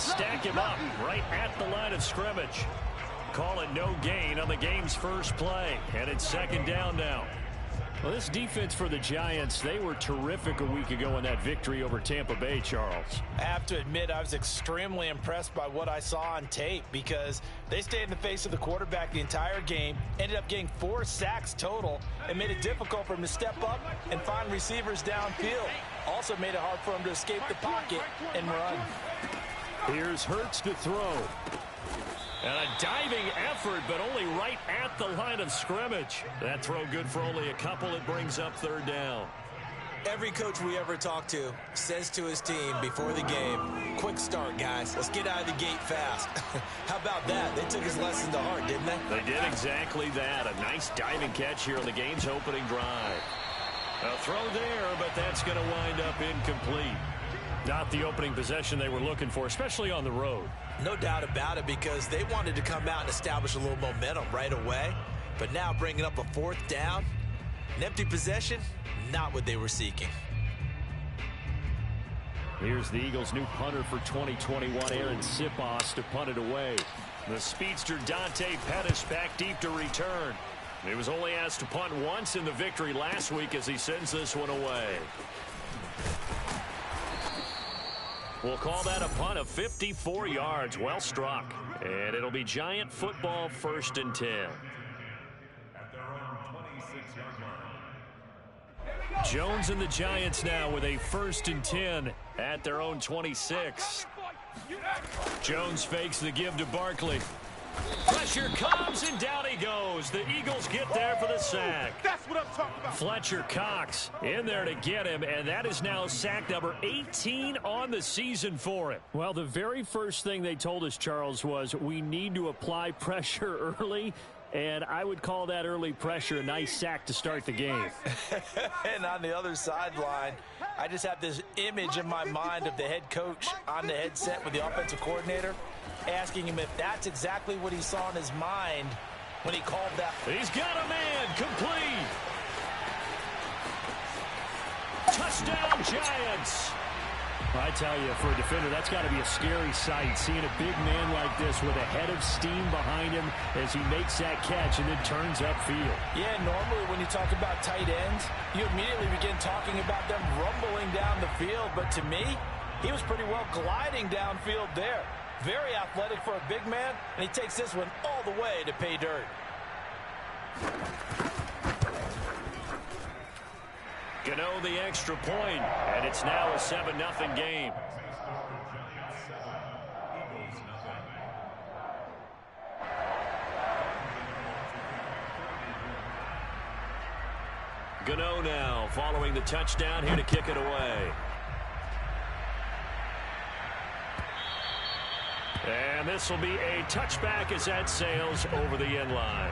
stack him up right at the line of scrimmage. Call it no gain on the game's first play, and it's second down now. Well, this defense for the Giants, they were terrific a week ago in that victory over Tampa Bay, Charles. I have to admit, I was extremely impressed by what I saw on tape because they stayed in the face of the quarterback the entire game, ended up getting 4 sacks total, and made it difficult for him to step up and find receivers downfield. Also made it hard for him to escape the pocket and run. Here's Hurts to throw. And a diving effort, but only right at the line of scrimmage. That throw good for only a couple. It brings up third down. Every coach we ever talk to says to his team before the game, quick start, guys. Let's get out of the gate fast. How about that? They took his lesson to heart, didn't they? They did exactly that. A nice diving catch here on the game's opening drive. A throw there, but that's going to wind up incomplete. Not the opening possession they were looking for, especially on the road. No doubt about it, because they wanted to come out and establish a little momentum right away. But now bringing up a 4th down, an empty possession, not what they were seeking. Here's the Eagles' new punter for 2021, Aaron Sipos, to punt it away. The speedster Dante Pettis back deep to return. He was only asked to punt once in the victory last week as he sends this one away. We'll call that a punt of 54 yards. Well struck. And it'll be Giant football, 1st and 10. Jones and the Giants now with a 1st and 10 at their own 26. Jones fakes the give to Barkley. Pressure comes, and down he goes. The Eagles get there for the sack. That's what I'm talking about. Fletcher Cox in there to get him, and that is now sack number 18 on the season for him. Well, the very first thing they told us, Charles, was we need to apply pressure early, and I would call that early pressure a nice sack to start the game. And on the other sideline, I just have this image in my mind of the head coach on the headset with the offensive coordinator, asking him if that's exactly what he saw in his mind when he called that. He's got a man, complete. Touchdown, Giants. I tell you, for a defender, that's got to be a scary sight, seeing a big man like this with a head of steam behind him as he makes that catch and then turns upfield. Yeah, normally when you talk about tight ends, you immediately begin talking about them rumbling down the field, but to me, he was pretty well gliding downfield there. Very athletic for a big man, and he takes this one all the way to pay dirt. Gano the extra point, and it's now a 7-0 game. Gano now following the touchdown here to kick it away. And this will be a touchback as that sails over the end line.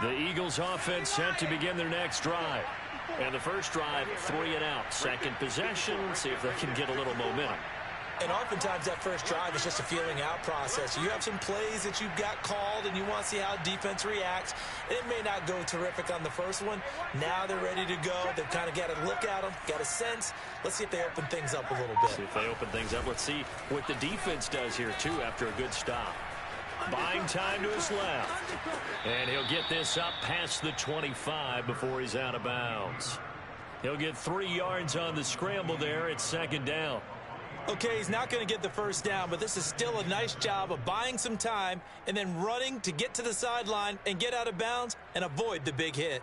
The Eagles offense set to begin their next drive. And the first drive, 3 and out. Second possession, see if they can get a little momentum. And oftentimes that first drive is just a feeling out process. You have some plays that you've got called and you want to see how defense reacts. It may not go terrific on the first one. Now they're ready to go. They've kind of got to look at them, got a sense. Let's see if they open things up a little bit. See if they open things up. Let's see what the defense does here, too, after a good stop. Buying time to his left. And he'll get this up past the 25 before he's out of bounds. He'll get 3 yards on the scramble there. It's second down. Okay, he's not going to get the first down, but this is still a nice job of buying some time and then running to get to the sideline and get out of bounds and avoid the big hit.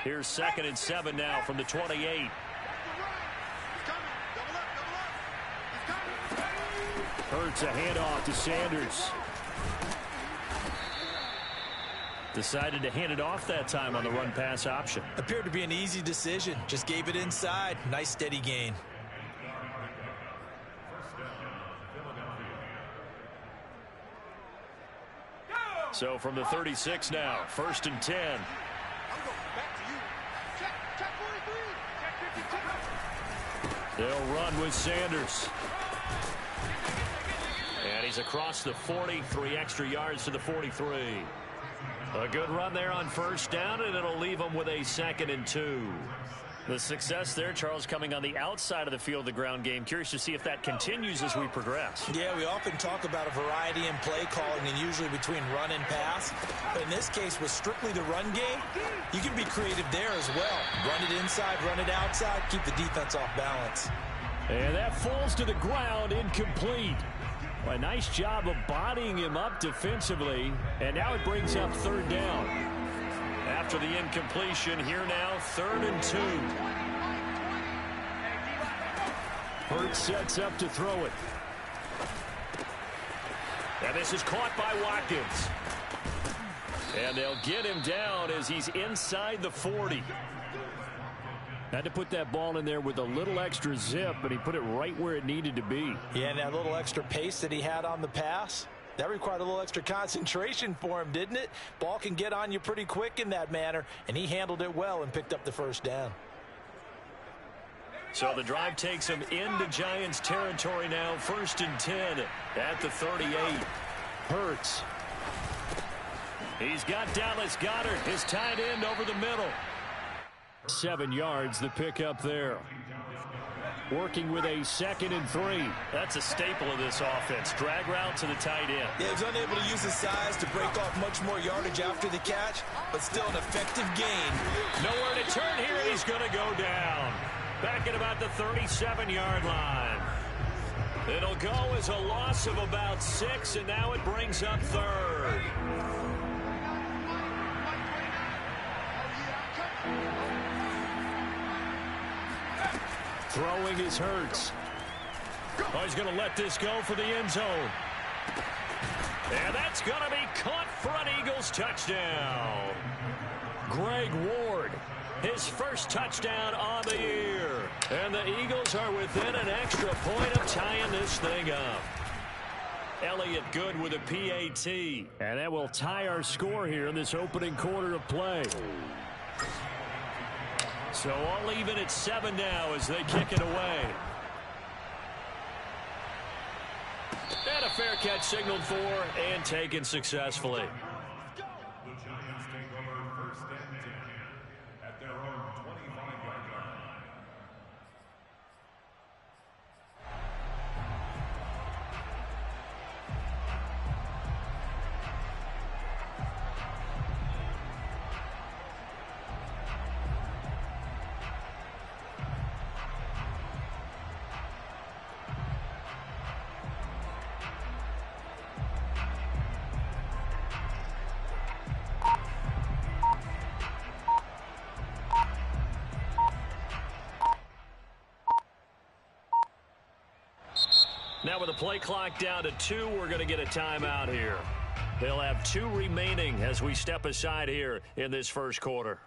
Here's 2nd and 7 now from the 28. Hurts a handoff to Sanders. Decided to hand it off that time on the run-pass option. Appeared to be an easy decision. Just gave it inside. Nice steady gain. So from the 36 now, 1st and 10. They'll run with Sanders. And he's across the 40, 3 extra yards to the 43. A good run there on first down, and it'll leave them with a 2nd and 2. The success there, Charles, coming on the outside of the field, the ground game. Curious to see if that continues as we progress. Yeah, we often talk about a variety in play calling and usually between run and pass. But in this case, with strictly the run game, you can be creative there as well. Run it inside, run it outside, keep the defense off balance. And that falls to the ground, incomplete. A nice job of bodying him up defensively. And now it brings up 3rd down. After the incompletion, here now, 3rd and 2. Hurts sets up to throw it. And this is caught by Watkins. And they'll get him down as he's inside the 40. Had to put that ball in there with a little extra zip, but he put it right where it needed to be. Yeah, and that little extra pace that he had on the pass, that required a little extra concentration for him, didn't it? Ball can get on you pretty quick in that manner, and he handled it well and picked up the 1st down. So the drive takes him into Giants territory now. 1st and 10 at the 38. Hurts. He's got Dallas Goedert, his tight end, over the middle. 7 yards, the pickup there. Working with a 2nd and 3. That's a staple of this offense. Drag route to the tight end. Yeah, he was unable to use his size to break off much more yardage after the catch, but still an effective gain. Nowhere to turn here, and he's going to go down. Back at about the 37-yard line. It'll go as a loss of about 6, and now it brings up 3rd. Throwing is Hurts. Oh, he's going to let this go for the end zone. And that's going to be caught for an Eagles touchdown. Greg Ward, his first touchdown on the year. And the Eagles are within an extra point of tying this thing up. Elliott Good with a PAT. And that will tie our score here in this opening quarter of play. So all even at 7 now as they kick it away. And a fair catch signaled for and taken successfully. The Giants take over 1st and 10 at their own 25-yard line. Now with the play clock down to 2, we're going to get a timeout here. They'll have 2 remaining as we step aside here in this first quarter.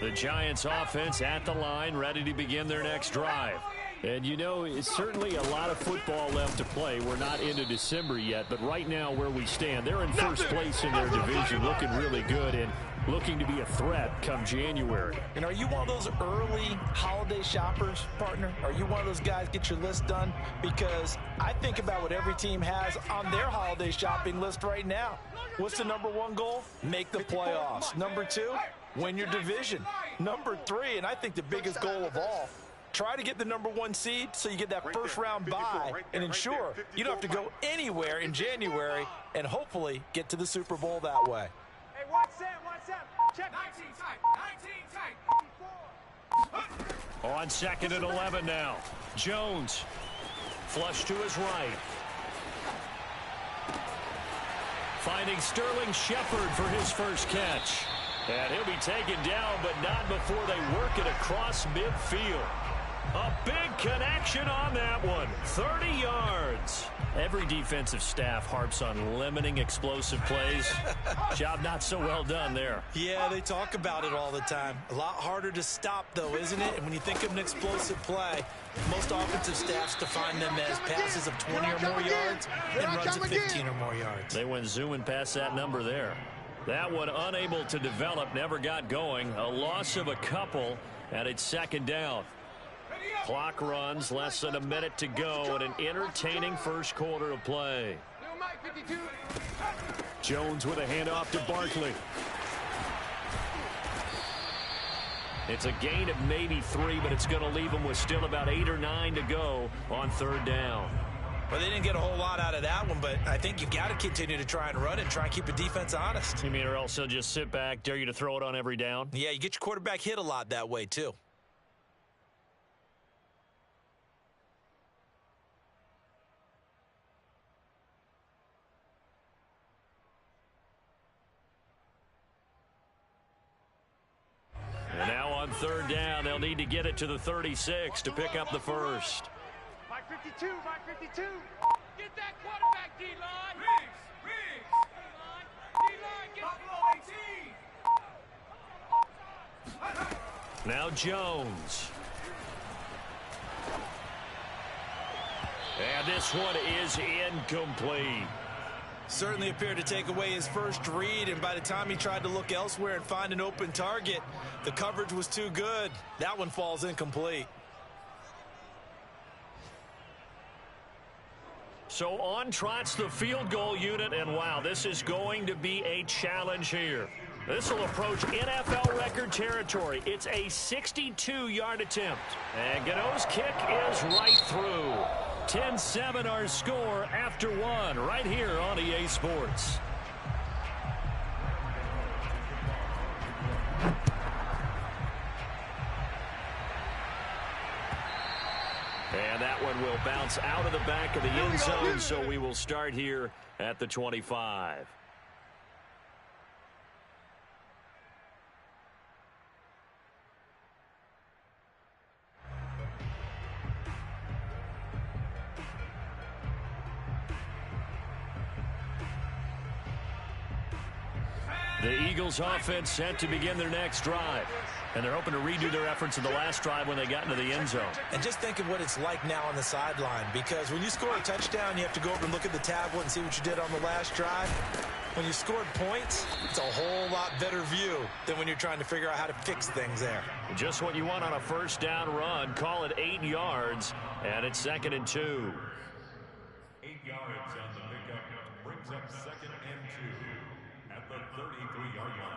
The Giants offense at the line, ready to begin their next drive. And, you know, it's certainly a lot of football left to play. We're not into December yet, but right now where we stand, they're in first place in their division, looking really good and looking to be a threat come January. And are you one of those early holiday shoppers, partner? Are you one of those guys get your list done? Because I think about what every team has on their holiday shopping list right now. What's the #1 goal? Make the playoffs. #2, win your division. #3, and I think the biggest goal of all, try to get the #1 seed so you get that first-round bye and ensure you don't have to go anywhere in January and hopefully get to the Super Bowl that way. Hey, what's that? Check. 19 tight. On 2nd and 11 now. Jones. Flush to his right. Finding Sterling Shepard for his first catch. And he'll be taken down, but not before they work it across midfield. A big connection on that one. 30 yards. Every defensive staff harps on limiting explosive plays. Job not so well done there. Yeah, they talk about it all the time. A lot harder to stop, though, isn't it? And when you think of an explosive play, most offensive staffs define them as passes of 20 or more yards and runs of 15 or more yards. They went zooming past that number there. That one unable to develop, never got going. A loss of a couple, and it's second down. Clock runs, less than a minute to go, and an entertaining first quarter of play. Jones with a handoff to Barkley. It's a gain of maybe 3, but it's going to leave them with still about 8 or 9 to go on third down. Well, they didn't get a whole lot out of that one, but I think you've got to continue to try and run and try and keep the defense honest. You mean or else they'll just sit back, dare you to throw it on every down? Yeah, you get your quarterback hit a lot that way, too. And now on third down, they'll need to get it to the 36 to pick up the first. Mike 52, Mike 52. Get that quarterback, D-line. Riggs. D-line, get Buffalo 18. Now Jones. And this one is incomplete. Certainly appeared to take away his first read, and by the time he tried to look elsewhere and find an open target, the coverage was too good. That one falls incomplete. So on trots the field goal unit, and wow, this is going to be a challenge here. This will approach NFL record territory. It's a 62-yard attempt. And Gano's kick is right through. 10-7 our score after one right here on EA Sports. And that one will bounce out of the back of the end zone, so we will start here at the 25. The Eagles offense set to begin their next drive. And they're hoping to redo their efforts in the last drive when they got into the end zone. And just think of what it's like now on the sideline, because when you score a touchdown, you have to go over and look at the tablet and see what you did on the last drive. When you scored points, it's a whole lot better view than when you're trying to figure out how to fix things there. Just what you want on a first down run. Call it 8 yards, and it's 2nd and 2. 8 yards on the pickup brings up 2nd and 2 at the 33-yard line.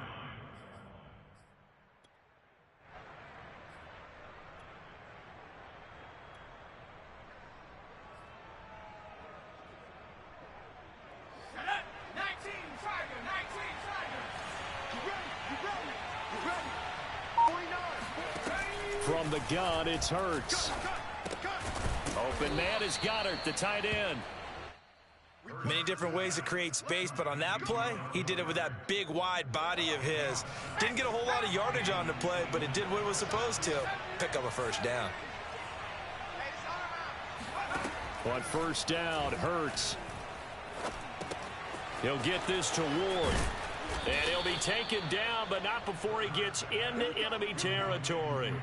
From the gun, it's Hurts. Open man is Goddard, the tight end. Many different ways to create space, but on that play, he did it with that big, wide body of his. Didn't get a whole lot of yardage on the play, but it did what it was supposed to. Pick up a first down. On first down, Hurts. He'll get this to Ward. And he'll be taken down, but not before he gets into enemy territory.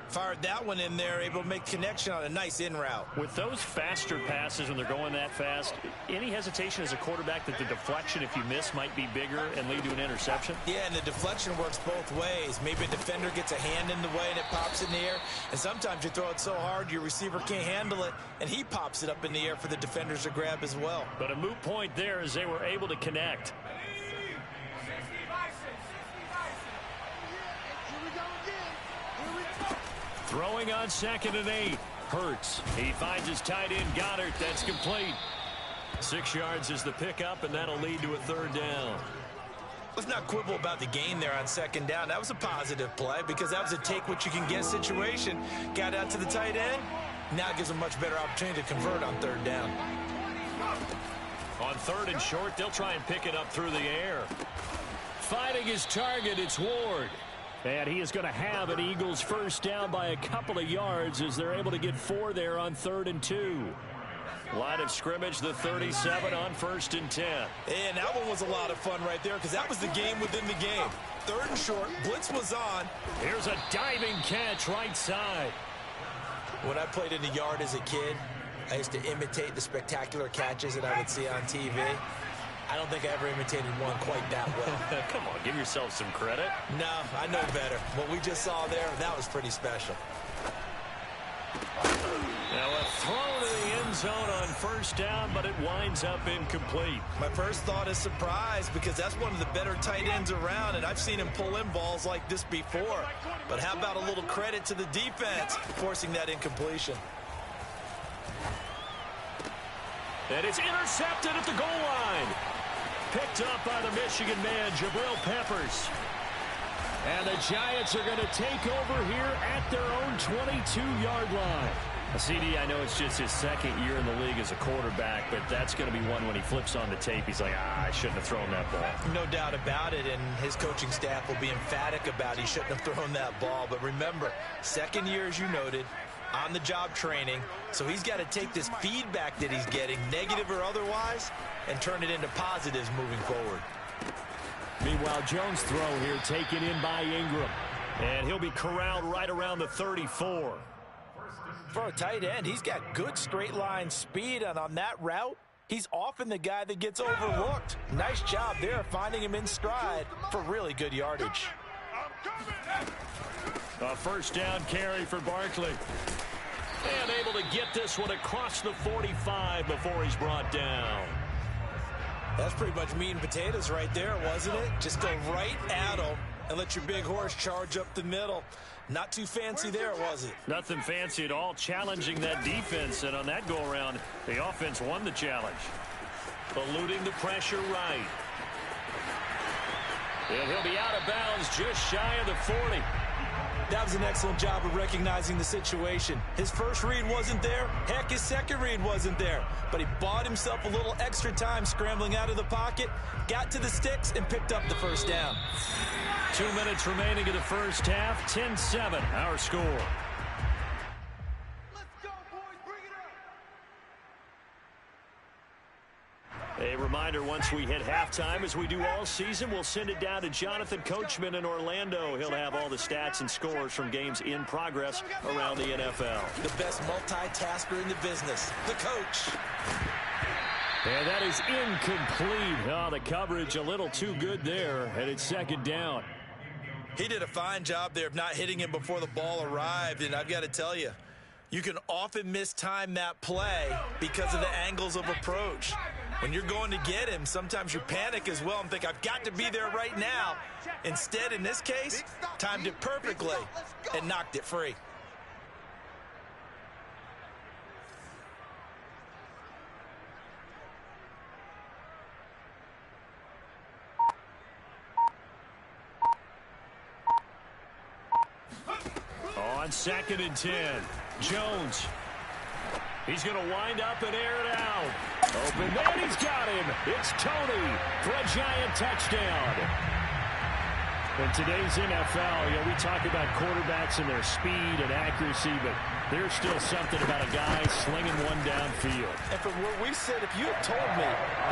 Fired that one in there, able to make connection on a nice in route. With those faster passes when they're going that fast, any hesitation as a quarterback that the deflection, if you miss, might be bigger and lead to an interception? Yeah, and the deflection works both ways. Maybe a defender gets a hand in the way and it pops in the air. And sometimes you throw it so hard your receiver can't handle it, and he pops it up in the air for the defenders to grab as well. But a moot point there as they were able to connect. Throwing on 2nd and 8. Hurts. He finds his tight end, Goddard. That's complete. 6 yards is the pickup, and that'll lead to a third down. Let's not quibble about the gain there on 2nd down. That was a positive play because that was a take-what-you-can-get situation. Got out to the tight end. Now it gives a much better opportunity to convert on 3rd down. On 3rd and short, they'll try and pick it up through the air. Finding his target, it's Ward. And he is going to have an Eagles first down by a couple of yards as they're able to get 4 there on 3rd and 2. Line of scrimmage, the 37 on 1st and 10. And that one was a lot of fun right there because that was the game within the game. 3rd and short, blitz was on. Here's a diving catch right side. When I played in the yard as a kid, I used to imitate the spectacular catches that I would see on TV. I don't think I ever imitated one quite that well. Come on, give yourself some credit. No, I know better. What we just saw there, that was pretty special. Now a throw to the end zone on 1st down, but it winds up incomplete. My first thought is surprise because that's one of the better tight ends around, and I've seen him pull in balls like this before. But how about a little credit to the defense forcing that incompletion? And it's intercepted at the goal line. Picked up by the Michigan man, Jabril Peppers. And the Giants are going to take over here at their own 22-yard line. CD, I know it's just his 2nd year in the league as a quarterback, but that's going to be one when he flips on the tape. He's like, I shouldn't have thrown that ball. No doubt about it, and his coaching staff will be emphatic about he shouldn't have thrown that ball. But remember, 2nd year, as you noted, on-the-job training, so he's got to take this feedback that he's getting, negative or otherwise, and turn it into positives moving forward. Meanwhile, Jones' throw here taken in by Ingram. And he'll be corralled right around the 34. For a tight end, he's got good straight-line speed, and on that route, he's often the guy that gets overlooked. Nice job there finding him in stride for really good yardage. A 1st down carry for Barkley. And able to get this one across the 45 before he's brought down. That's pretty much meat and potatoes right there, wasn't it? Just go right at him and let your big horse charge up the middle. Not too fancy there, was it? Nothing fancy at all, challenging that defense. And on that go-around, the offense won the challenge. Eluding the pressure right. And he'll be out of bounds just shy of the 40. That was an excellent job of recognizing the situation. His first read wasn't there. Heck, his second read wasn't there. But he bought himself a little extra time scrambling out of the pocket, got to the sticks, and picked up the 1st down. 2 minutes remaining in the first half. 10-7, our score. Let's go, boys. Bring it up. A reminder, once we hit halftime, as we do all season, we'll send it down to Jonathan Coachman in Orlando. He'll have all the stats and scores from games in progress around the NFL. The best multitasker in the business, the coach. And that is incomplete. Oh, the coverage a little too good there, and it's 2nd down. He did a fine job there of not hitting him before the ball arrived, and I've got to tell you, you can often mistime that play because of the angles of approach. When you're going to get him, sometimes you panic as well and think, I've got to be there right now. Instead, in this case, timed it perfectly and knocked it free. On 2nd and 10, Jones. He's going to wind up and air it out. Open man, he's got him. It's Tony for a Giant touchdown. In today's NFL, we talk about quarterbacks and their speed and accuracy, but there's still something about a guy slinging one downfield. And from where we sit, if you had told me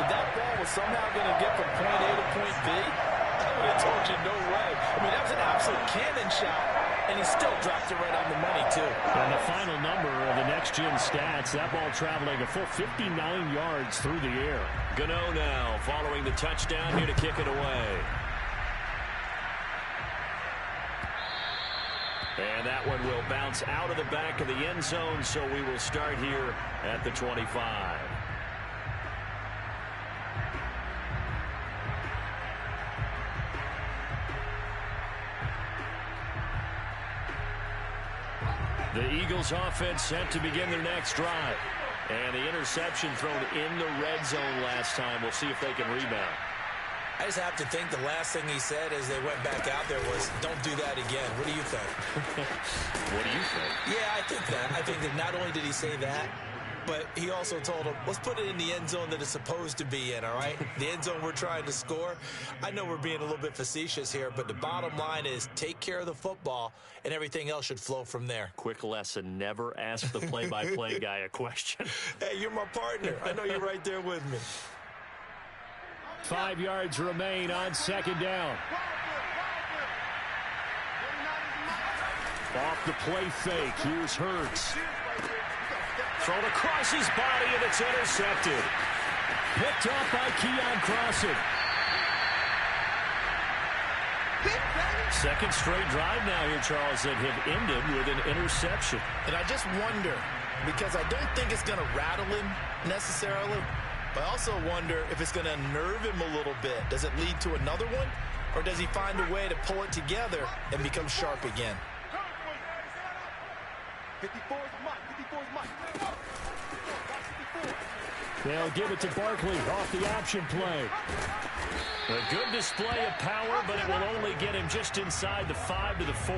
that ball was somehow going to get from point A to point B, I would have told you no way. I mean, that was an absolute cannon shot. And he still dropped it right on the money, too. And the final number of the next-gen stats, that ball traveling a full 59 yards through the air. Gano now following the touchdown here to kick it away. And that one will bounce out of the back of the end zone, so we will start here at the 25. The Eagles offense set to begin their next drive. And the interception thrown in the red zone last time. We'll see if they can rebound. I just have to think the last thing he said as they went back out there was, don't do that again. What do you think? What do you think? Yeah, I think that. I think that not only did he say that, but he also told him, let's put it in the end zone that it's supposed to be in, all right? The end zone we're trying to score. I know we're being a little bit facetious here, but the bottom line is take care of the football, and everything else should flow from there. Quick lesson, never ask the play-by-play guy a question. Hey, you're my partner. I know you're right there with me. 5 yards remain on second down. Off the play fake, here's Hurts. Thrown across his body, and it's intercepted. Picked off by Keon Crossen. Second straight drive now here, Charles, that have ended with an interception. And I just wonder, because I don't think it's going to rattle him necessarily, but I also wonder if it's going to unnerve him a little bit. Does it lead to another one, or does he find a way to pull it together and become sharp again? 54 is Mike. 54 is Mike. They'll give it to Barkley off the option play. A good display of power, but it will only get him just inside the 5 to the 4.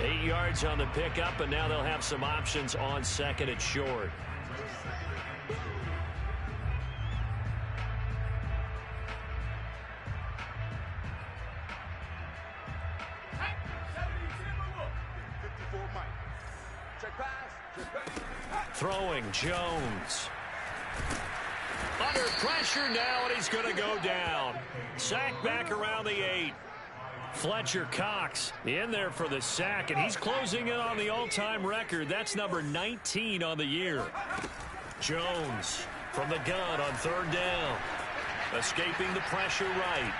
8 yards on the pickup, and now they'll have some options on second and short. Throwing Jones. Under pressure now, and he's going to go down. Sack back around the 8. Fletcher Cox in there for the sack, and he's closing in on the all-time record. That's number 19 on the year. Jones from the gun on third down. Escaping the pressure right.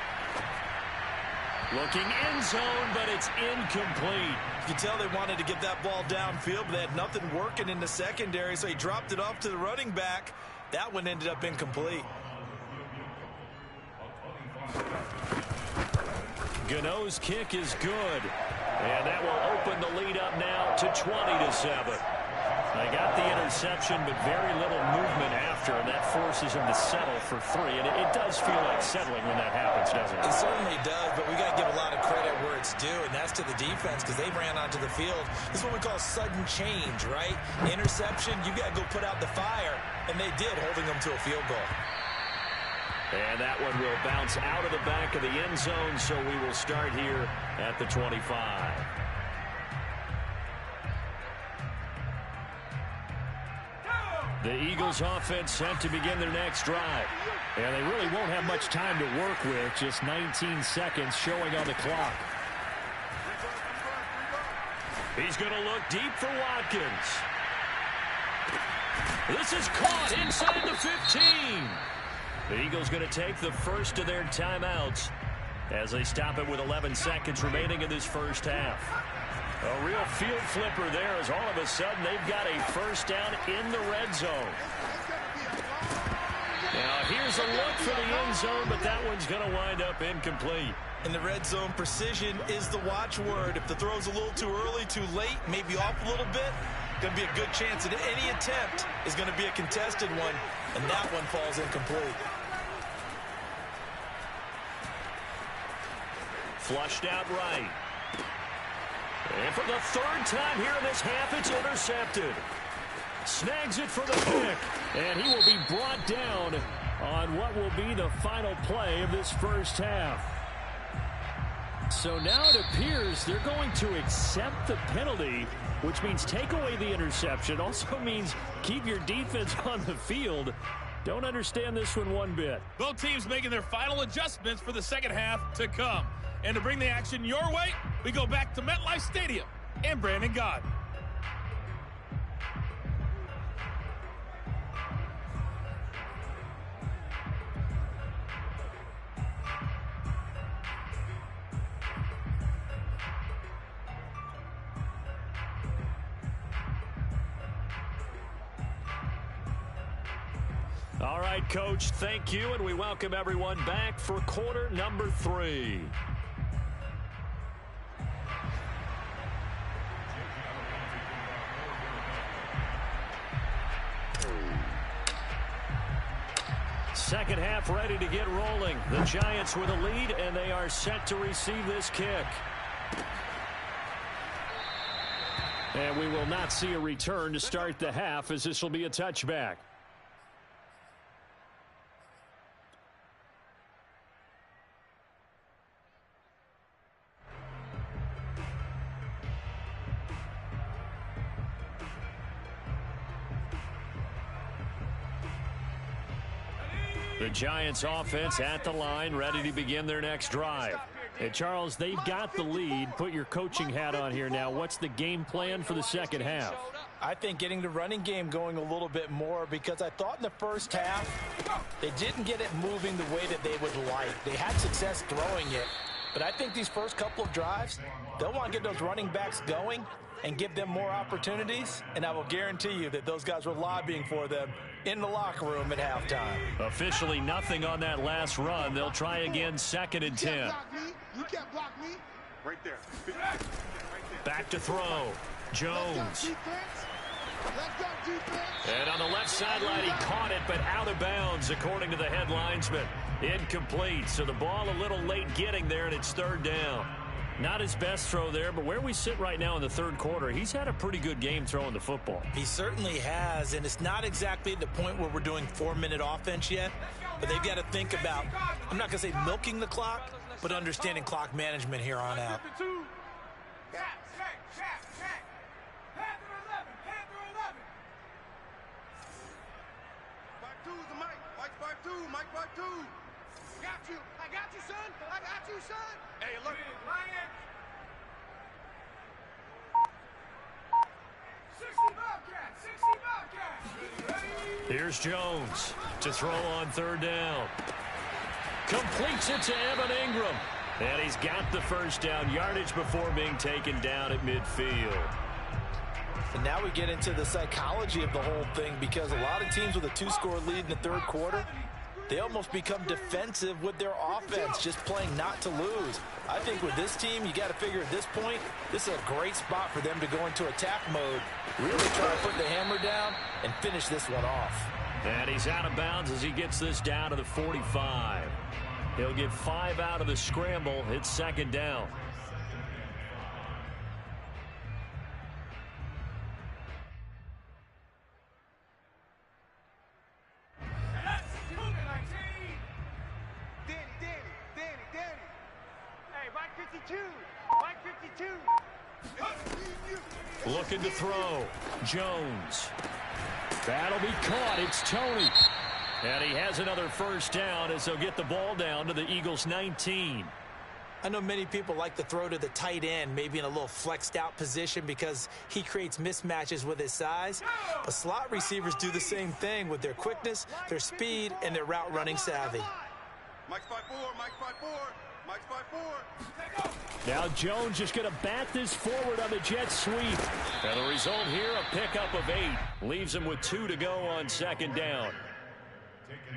Looking end zone, but it's incomplete. You can tell they wanted to get that ball downfield, but they had nothing working in the secondary, so he dropped it off to the running back. That one ended up incomplete. Gano's kick is good, and that will open the lead up now to 20-7. They got the interception, but very little movement after, and that forces him to settle for 3. And it does feel like settling when that happens, doesn't it? It certainly does, but we got to give a lot of credit where it's due, and that's to the defense because they ran onto the field. This is what we call sudden change, right? Interception, you got to go put out the fire, and they did, holding them to a field goal. And that one will bounce out of the back of the end zone, so we will start here at the 25. The Eagles offense set to begin their next drive. And they really won't have much time to work with, just 19 seconds showing on the clock. He's going to look deep for Watkins. This is caught inside the 15. The Eagles going to take the first of their timeouts as they stop it with 11 seconds remaining in this first half. A real field flipper there as all of a sudden they've got a first down in the red zone. Now here's a look for the end zone, but that one's going to wind up incomplete. In the red zone, precision is the watchword. If the throw's a little too early, too late, maybe off a little bit, going to be a good chance that any attempt is going to be a contested one, and that one falls incomplete. Flushed out right. And for the third time here in this half, it's intercepted. Snags it for the pick, and he will be brought down on what will be the final play of this first half. So now it appears they're going to accept the penalty, which means take away the interception. Also means keep your defense on the field. Don't understand this one bit. Both teams making their final adjustments for the second half to come. And to bring the action your way, we go back to MetLife Stadium and Brandon Gaudin. All right, Coach, thank you, and we welcome everyone back for quarter number 3. Second half ready to get rolling. The Giants with a lead, and they are set to receive this kick. And we will not see a return to start the half, as this will be a touchback. The Giants offense at the line, ready to begin their next drive. Hey, Charles, they've got the lead. Put your coaching hat on here now. What's the game plan for the second half? I think getting the running game going a little bit more, because I thought in the first half they didn't get it moving the way that they would like. They had success throwing it, but I think these first couple of drives, they'll want to get those running backs going and give them more opportunities, and I will guarantee you that those guys were lobbying for them in the locker room at halftime. Officially nothing on that last run. They'll try again, 2nd and 10. You can't block me. Right there. Back to throw. Jones. And on the left sideline, he caught it, but out of bounds, according to the head linesman. Incomplete, so the ball a little late getting there, and it's 3rd down. Not his best throw there, but where we sit right now in the 3rd quarter, he's had a pretty good game throwing the football. He certainly has, and it's not exactly the point where we're doing 4-minute offense yet, but they've got to think about, I'm not going to say milking the clock, but understanding clock management here on out. Mike 5-2. I got you, son. Hey, look. 60 Bobcats. Here's Jones to throw on 3rd down. Completes it to Evan Ingram. And he's got the 1st down, yardage before being taken down at midfield. And now we get into the psychology of the whole thing, because a lot of teams with a 2-score lead in the 3rd quarter, they almost become defensive with their offense, just playing not to lose. I think with this team, you got to figure at this point, this is a great spot for them to go into attack mode, really try to put the hammer down and finish this one off. And he's out of bounds as he gets this down to the 45. He'll get 5 out of the scramble. It's 2nd down. Looking to throw. Jones. That'll be caught. It's Tony. And he has another 1st down as they'll get the ball down to the Eagles' 19. I know many people like to throw to the tight end, maybe in a little flexed out position because he creates mismatches with his size. But slot receivers do the same thing with their quickness, their speed, and their route running savvy. Mike's 5-4. Mike's 5-4. Mike's 5-4. Now Jones just going to bat this forward on the jet sweep. And the result here, a pickup of 8. Leaves him with 2 to go on 2nd down.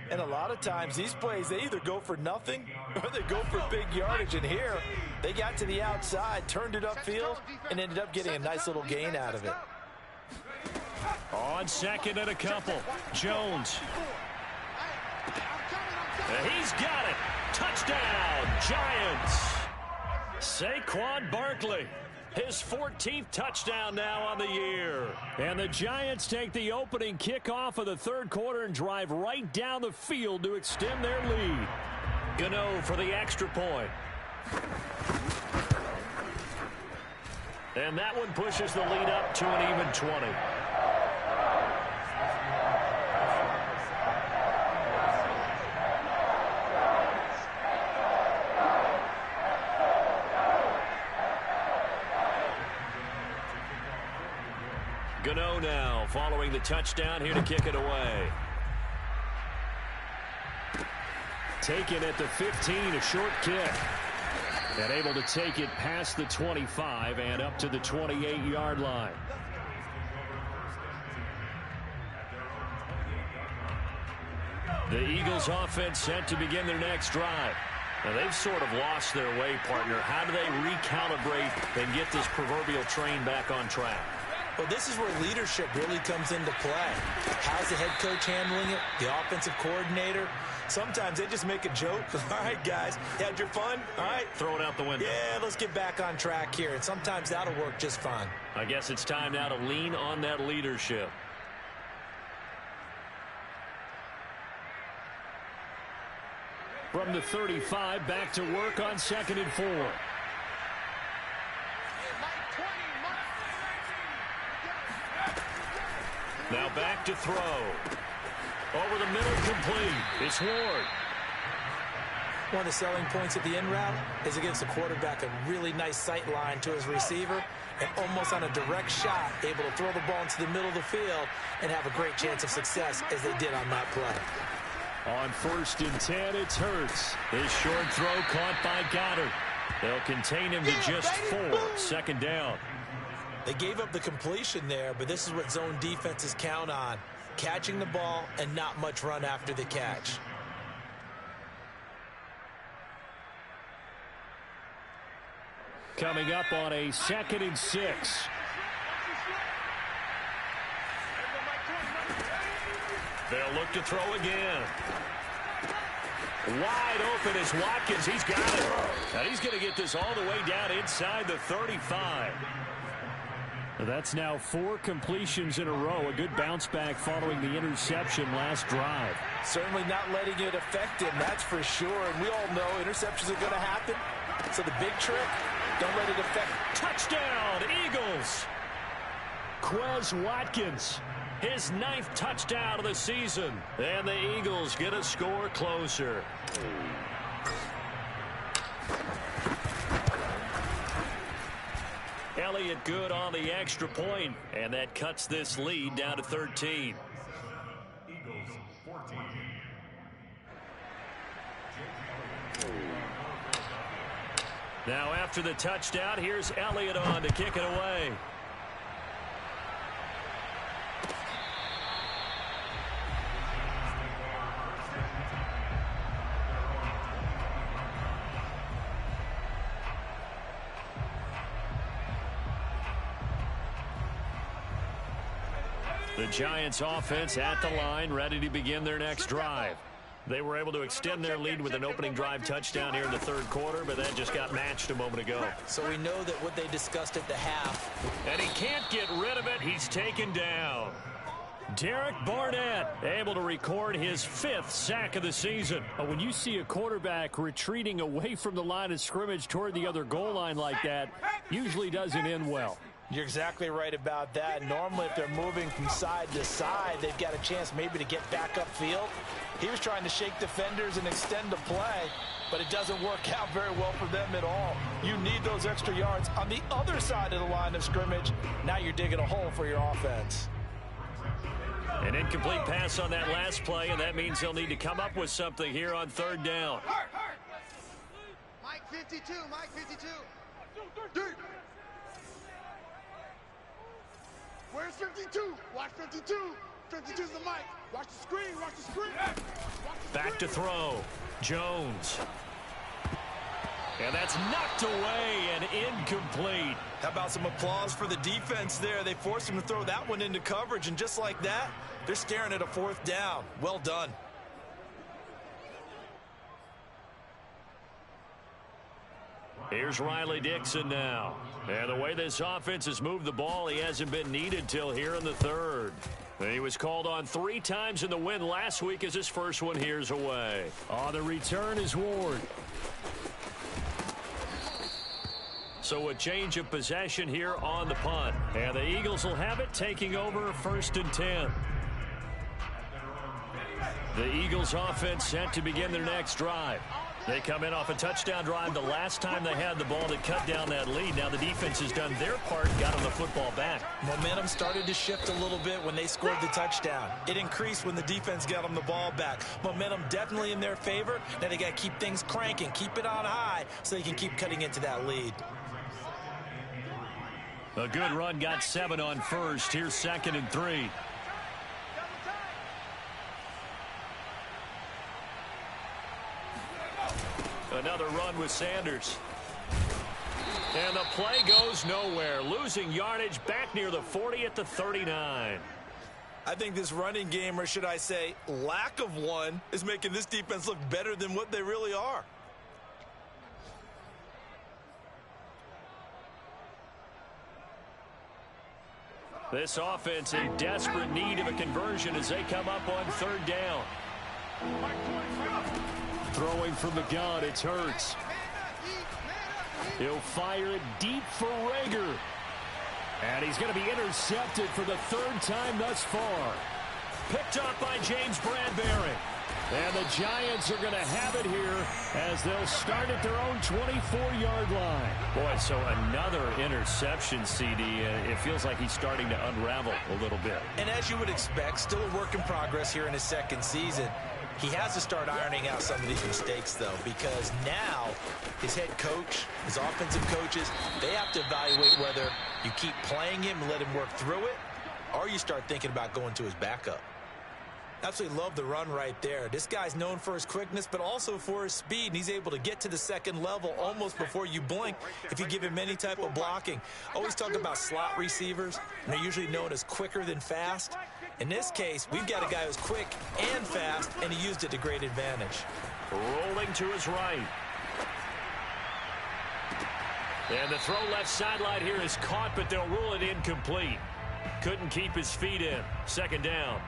And a lot of times these plays, they either go for nothing or they go for big yardage. And here, they got to the outside, turned it upfield, and ended up getting a nice little gain out of it. On 2nd and a couple, Jones. And he's got it. Touchdown, Giants. Saquon Barkley. His 14th touchdown now on the year. And the Giants take the opening kickoff of the 3rd quarter and drive right down the field to extend their lead. Gano for the extra point. And that one pushes the lead up to an even 20. Gano now following the touchdown, here to kick it away. Taken at the 15, a short kick. And able to take it past the 25 and up to the 28-yard line. The Eagles offense set to begin their next drive. Now they've sort of lost their way, partner. How do they recalibrate and get this proverbial train back on track? Well, this is where leadership really comes into play. How's the head coach handling it? The offensive coordinator? Sometimes they just make a joke. All right, guys, you had your fun? All right. Throw it out the window. Yeah, let's get back on track here. And sometimes that'll work just fine. I guess it's time now to lean on that leadership. From the 35, back to work on 2nd and 4. Now back to throw. Over the middle, complete. It's Ward. One of the selling points of the in route is it gives the quarterback a really nice sight line to his receiver and almost on a direct shot able to throw the ball into the middle of the field and have a great chance of success as they did on that play. On 1st and 10, it's Hurts. His short throw caught by Goddard. They'll contain him to just 4. 2nd down. They gave up the completion there, but this is what zone defenses count on. Catching the ball and not much run after the catch. Coming up on a 2nd and 6. They'll look to throw again. Wide open is Watkins. He's got it. And he's going to get this all the way down inside the 35. That's now 4 completions in a row. A good bounce back following the interception last drive. Certainly not letting it affect him, that's for sure. And we all know interceptions are going to happen. So the big trick, don't let it affect. Touchdown, Eagles. Quez Watkins, his 9th touchdown of the season. And the Eagles get a score closer. Elliott good on the extra point, and that cuts this lead down to 13. Eagles 14. Now after the touchdown, here's Elliott on to kick it away. The Giants offense at the line, ready to begin their next drive. They were able to extend their lead with an opening drive touchdown here in the 3rd quarter, but that just got matched a moment ago. So we know that what they discussed at the half. And he can't get rid of it. He's taken down. Derek Barnett able to record his 5th sack of the season. When you see a quarterback retreating away from the line of scrimmage toward the other goal line like that, usually doesn't end well. You're exactly right about that. Normally, if they're moving from side to side, they've got a chance maybe to get back upfield. He was trying to shake defenders and extend the play, but it doesn't work out very well for them at all. You need those extra yards on the other side of the line of scrimmage. Now you're digging a hole for your offense. An incomplete pass on that last play, and that means they'll need to come up with something here on 3rd down. Mike 52, Mike 52. Where's 52? Watch 52. 52's the mic. Watch the screen. Watch the screen. Back to throw. Jones. And that's knocked away and incomplete. How about some applause for the defense there? They forced him to throw that one into coverage, and just like that, they're staring at a 4th down. Well done. Here's Riley Dixon now. And the way this offense has moved the ball, he hasn't been needed till here in the 3rd. He was called on 3 times in the win last week as his first one here's away. On the return is Ward. So a change of possession here on the punt. And the Eagles will have it, taking over 1st and 10. The Eagles offense set to begin their next drive. They come in off a touchdown drive the last time they had the ball to cut down that lead. Now the defense has done their part, got them the football back. Momentum started to shift a little bit when they scored the touchdown. It increased when the defense got them the ball back. Momentum definitely in their favor. Now they got to keep things cranking, keep it on high so they can keep cutting into that lead. A good run, got 7 on 1st. Here's 2nd and 3. Another run with Sanders. And the play goes nowhere, losing yardage back near the 40 at the 39. I think this running game, or should I say lack of one, is making this defense look better than what they really are. This offense in desperate need of a conversion as they come up on third down. Throwing from the gun, it's Hurts. He'll fire it deep for Rager. And he's going to be intercepted for the third time thus far. Picked up by James Bradbury. And the Giants are going to have it here as they'll start at their own 24-yard line. Boy, so another interception, CD. It feels like he's starting to unravel a little bit. And as you would expect, still a work in progress here in his second season. He has to start ironing out some of these mistakes, though, because now his head coach, his offensive coaches, they have to evaluate whether you keep playing him and let him work through it, or you start thinking about going to his backup. Absolutely love the run right there. This guy's known for his quickness, but also for his speed. And he's able to get to the second level almost before you blink if you give him any type of blocking. Always talk about slot receivers, and they're usually known as quicker than fast. In this case, we've got a guy who's quick and fast, and he used it to great advantage. Rolling to his right. And the throw left sideline here is caught, but they'll rule it incomplete. Couldn't keep his feet in. Second down.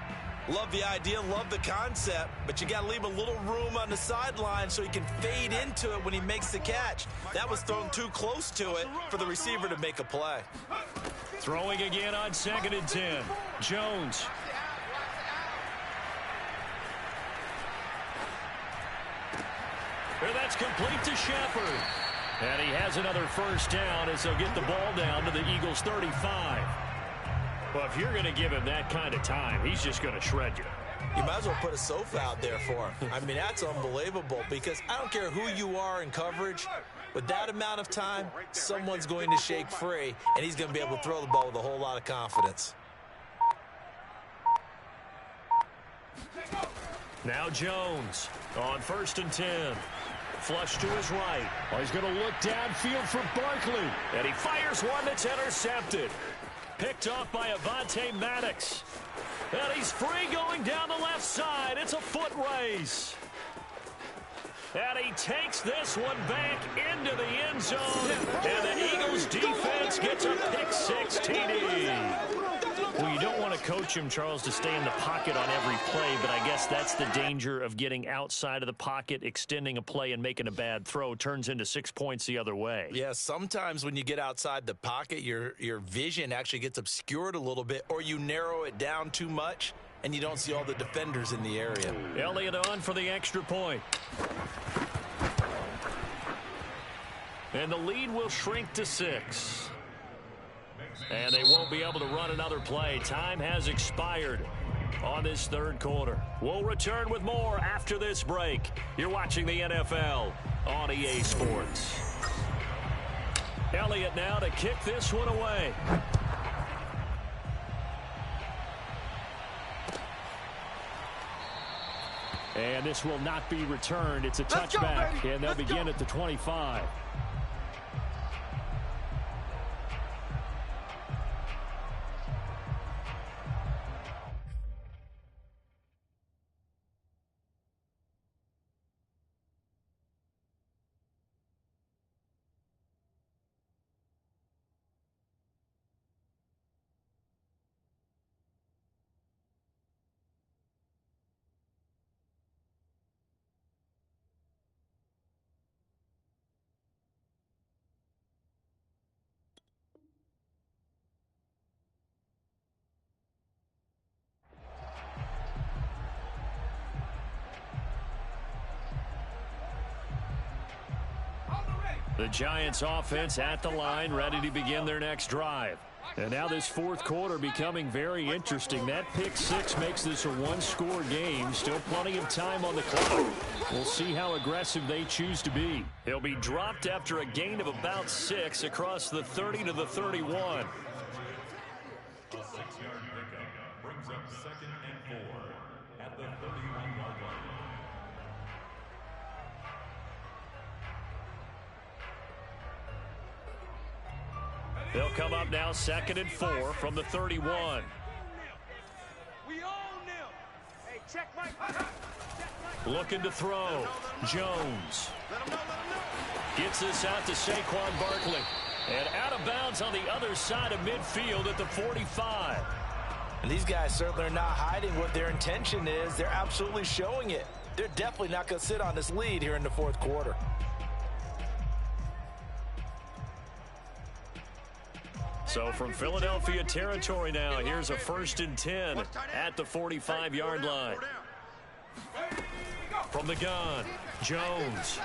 Love the idea, love the concept, but you got to leave a little room on the sideline so he can fade into it when he makes the catch. That was thrown too close to it for the receiver to make a play. Throwing again on 2nd and 10. Jones. And that's complete to Shepard. And he has another first down as they'll get the ball down to the Eagles' 35. Well, if you're going to give him that kind of time, he's just going to shred you. You might as well put a sofa out there for him. I mean, that's unbelievable because I don't care who you are in coverage. With that amount of time, someone's going to shake free, and he's going to be able to throw the ball with a whole lot of confidence. Now Jones on 1st and 10. Flush to his right. Well, he's going to look downfield for Barkley. And he fires one that's intercepted. Picked off by Avonte Maddox. And he's free going down the left side. It's a foot race. And he takes this one back into the end zone. And the Eagles defense gets a pick-6 TD. Well, you don't want to coach him, Charles, to stay in the pocket on every play, but I guess that's the danger of getting outside of the pocket, extending a play, and making a bad throw. Turns into 6 points the other way. Yeah, sometimes when you get outside the pocket, your vision actually gets obscured a little bit, or you narrow it down too much, and you don't see all the defenders in the area. Elliott on for the extra point. And the lead will shrink to 6. And they won't be able to run another play. Time has expired on this third quarter. We'll return with more after this break. You're watching the NFL on EA Sports. Elliott now to kick this one away. And this will not be returned. It's a touchback, and they'll begin at the 25. The Giants offense at the line, ready to begin their next drive. And now this fourth quarter becoming very interesting. That pick-6 makes this a one-score game. Still plenty of time on the clock. We'll see how aggressive they choose to be. He'll be dropped after a gain of about 6 across the 30 to the 31. A 6-yard pickup brings up 2nd and 4 at the 31-yard line. They'll come up now 2nd and 4 from the 31. We own them. Hey, check Mike. Looking to throw. Jones. Gets this out to Saquon Barkley. And out of bounds on the other side of midfield at the 45. And these guys certainly are not hiding what their intention is. They're absolutely showing it. They're definitely not going to sit on this lead here in the fourth quarter. So from Philadelphia territory now, here's a 1st and 10 at the 45-yard line. From the gun, Jones.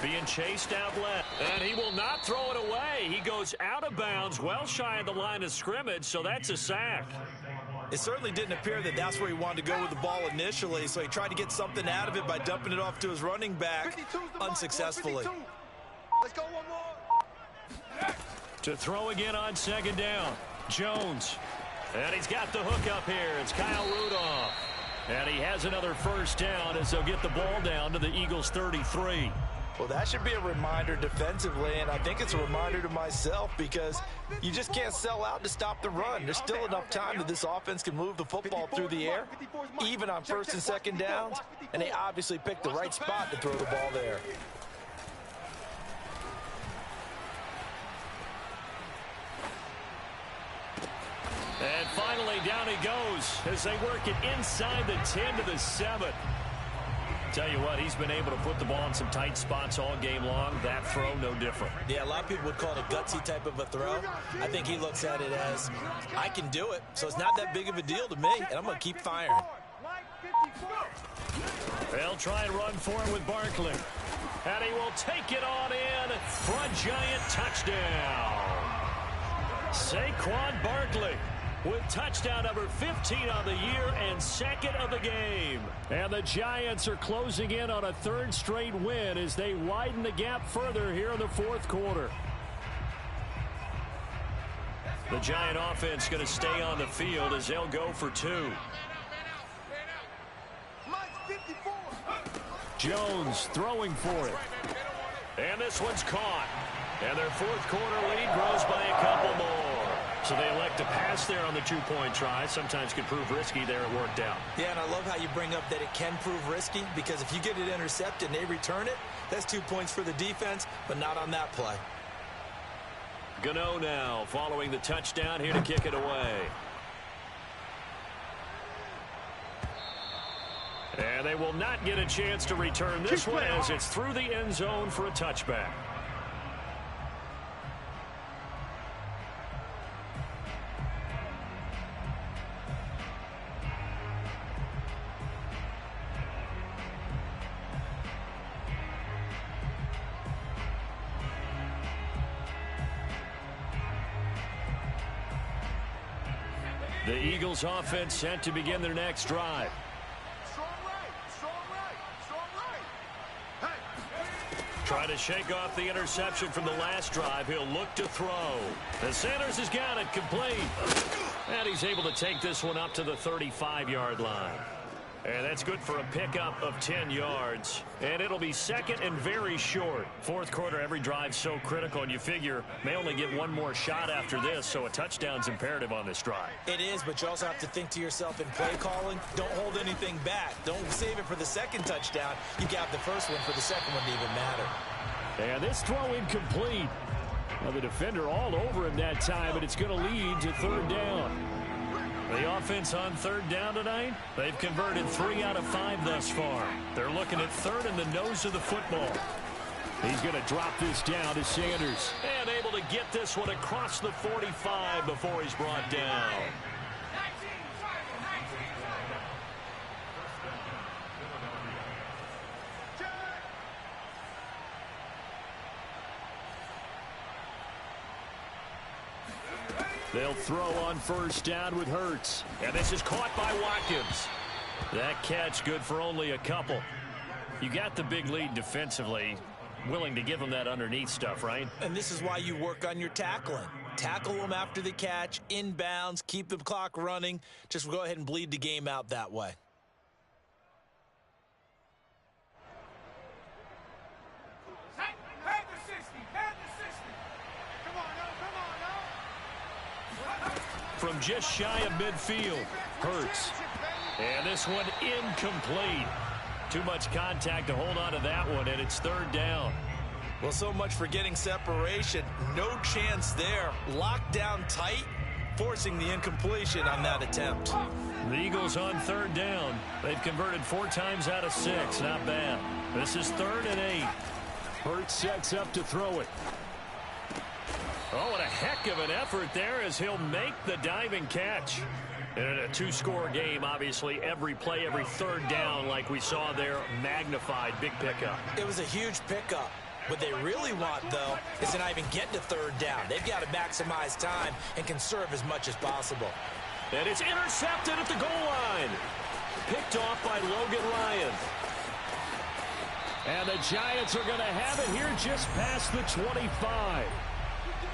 Being chased out left, and he will not throw it away. He goes out of bounds, well shy of the line of scrimmage, so that's a sack. It certainly didn't appear that that's where he wanted to go with the ball initially, so he tried to get something out of it by dumping it off to his running back unsuccessfully. Let's go one more. To throw again on 2nd down, Jones. And he's got the hook up here. It's Kyle Rudolph. And he has another 1st down as they'll get the ball down to the Eagles' 33. Well, that should be a reminder defensively, and I think it's a reminder to myself because you just can't sell out to stop the run. There's still enough time that this offense can move the football through the air, even on 1st and 2nd downs, and they obviously picked the right spot to throw the ball there. And finally, down he goes as they work it inside the 10 to the 7. Tell you what, he's been able to put the ball in some tight spots all game long. That throw, no different. Yeah, a lot of people would call it a gutsy type of a throw. I think he looks at it as, I can do it, so it's not that big of a deal to me, and I'm going to keep firing. They'll try and run for it with Barkley. And he will take it on in for a giant touchdown. Saquon Barkley with touchdown number 15 on the year and 2nd of the game. And the Giants are closing in on a 3rd straight win as they widen the gap further here in the 4th quarter. The Giant offense going to stay on the field as they'll go for 2. Jones throwing for it. And this one's caught. And their 4th quarter lead grows by a couple more. So they elect to pass there on the 2-point try. Sometimes could prove risky. There it worked out. Yeah, and I love how you bring up that it can prove risky because if you get it intercepted and they return it, that's 2 points for the defense, but not on that play. Gano now following the touchdown here to kick it away. And they will not get a chance to return this one as it's through the end zone for a touchback. The Eagles offense set to begin their next drive. Try to shake off the interception from the last drive. He'll look to throw. And Sanders has got it complete. And he's able to take this one up to the 35-yard line. And that's good for a pickup of 10 yards. And it'll be 2nd and very short. 4th quarter, every drive so critical, and you figure may only get one more shot after this, so a touchdown's imperative on this drive. It is, but you also have to think to yourself in play calling, don't hold anything back. Don't save it for the 2nd touchdown. You got the first one for the 2nd one to even matter. And this throw incomplete. Now the defender all over him that time, but it's going to lead to 3rd down. The offense on 3rd down tonight, they've converted 3 out of 5 thus far. They're looking at 3rd in the nose of the football. He's going to drop this down to Sanders. And able to get this one across the 45 before he's brought down. They'll throw on 1st down with Hurts. And this is caught by Watkins. That catch good for only a couple. You got the big lead defensively. Willing to give them that underneath stuff, right? And this is why you work on your tackling. Tackle them after the catch, inbounds, keep the clock running. Just go ahead and bleed the game out that way. from just shy of midfield. Hurts. And this one incomplete. Too much contact to hold on to that one, and it's third down. Well, so much for getting separation. No chance there. Locked down tight, forcing the incompletion on that attempt. The Eagles on third down. They've converted 4 times out of 6. Not bad. This is 3rd and 8. Hurts sets up to throw it. Oh, what a heck of an effort there as he'll make the diving catch. And in a 2-score game, obviously, every play, every third down, like we saw there, magnified. Big pickup. It was a huge pickup. What they really want, though, is to not even get to third down. They've got to maximize time and conserve as much as possible. And it's intercepted at the goal line. Picked off by Logan Ryan. And the Giants are going to have it here just past the 25.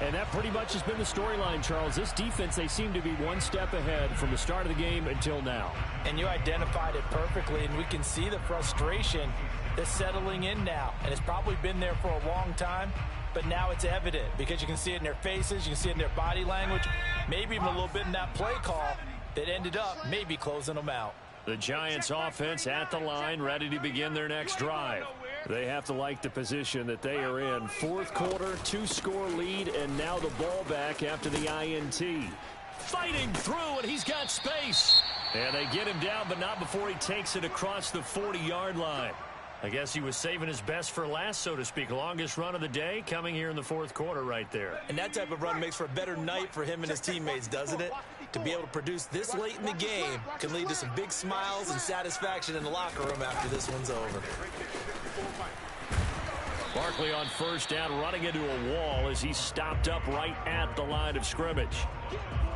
And that pretty much has been the storyline, Charles. This defense, they seem to be one step ahead from the start of the game until now. And you identified it perfectly, and we can see the frustration that's settling in now. And it's probably been there for a long time, but now it's evident because you can see it in their faces, you can see it in their body language, maybe even a little bit in that play call that ended up maybe closing them out. The Giants offense at the line, ready to begin their next drive. They have to like the position that they are in. 4th quarter, 2-score lead, and now the ball back after the INT. Fighting through, and he's got space. And they get him down, but not before he takes it across the 40-yard line. I guess he was saving his best for last, so to speak. Longest run of the day coming here in the 4th quarter right there. And that type of run makes for a better night for him and his teammates, doesn't it? To be able to produce this late in the game can lead to some big smiles and satisfaction in the locker room after this one's over. Barkley on first down, running into a wall as he's stopped up right at the line of scrimmage.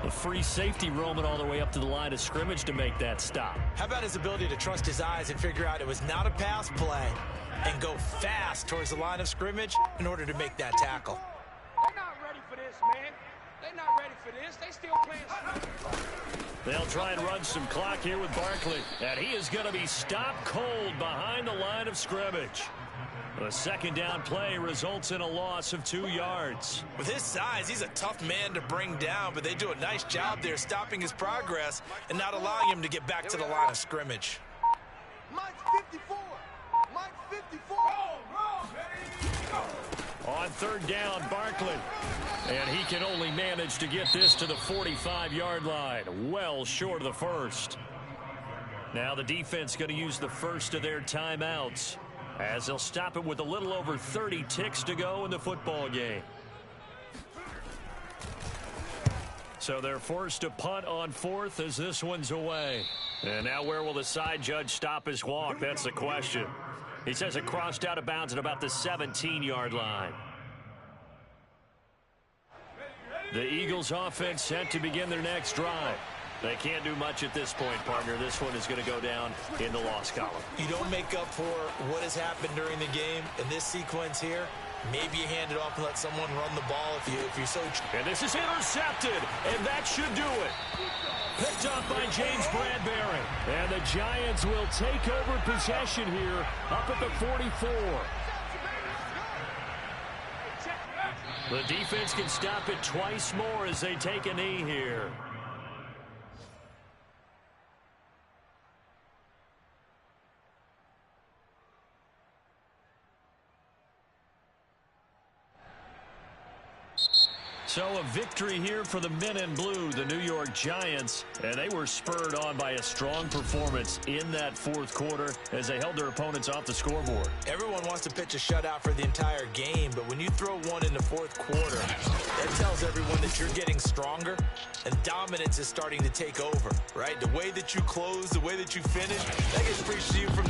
A free safety roaming all the way up to the line of scrimmage to make that stop. How about his ability to trust his eyes and figure out it was not a pass play and go fast towards the line of scrimmage in order to make that tackle? They're not ready for this, man. They're not ready for this. They still playing. They'll try and run some clock here with Barkley. And he is going to be stopped cold behind the line of scrimmage. The second down play results in a loss of 2 yards. With his size, he's a tough man to bring down, but they do a nice job there stopping his progress and not allowing him to get back to the line of scrimmage. Mike's 54. Mike's 54. On third down, Barkley. And he can only manage to get this to the 45-yard line. Well short of the first. Now the defense going to use the first of their timeouts, as they'll stop it with a little over 30 ticks to go in the football game. So they're forced to punt on 4th as this one's away. And now where will the side judge stop his walk? That's the question. He says it crossed out of bounds at about the 17-yard line. The Eagles offense set to begin their next drive. They can't do much at this point, partner. This one is going to go down in the loss column. You don't make up for what has happened during the game in this sequence here. Maybe you hand it off and let someone run the ball if you're so... And this is intercepted, and that should do it. Picked up by James Bradbury. And the Giants will take over possession here up at the 44. The defense can stop it twice more as they take a knee here. So a victory here for the men in blue, the New York Giants, and they were spurred on by a strong performance in that 4th quarter as they held their opponents off the scoreboard. Everyone wants to pitch a shutout for the entire game, but when you throw one in the 4th quarter, that tells everyone that you're getting stronger and dominance is starting to take over, right? The way that you close, the way that you finish, that gets preached to you from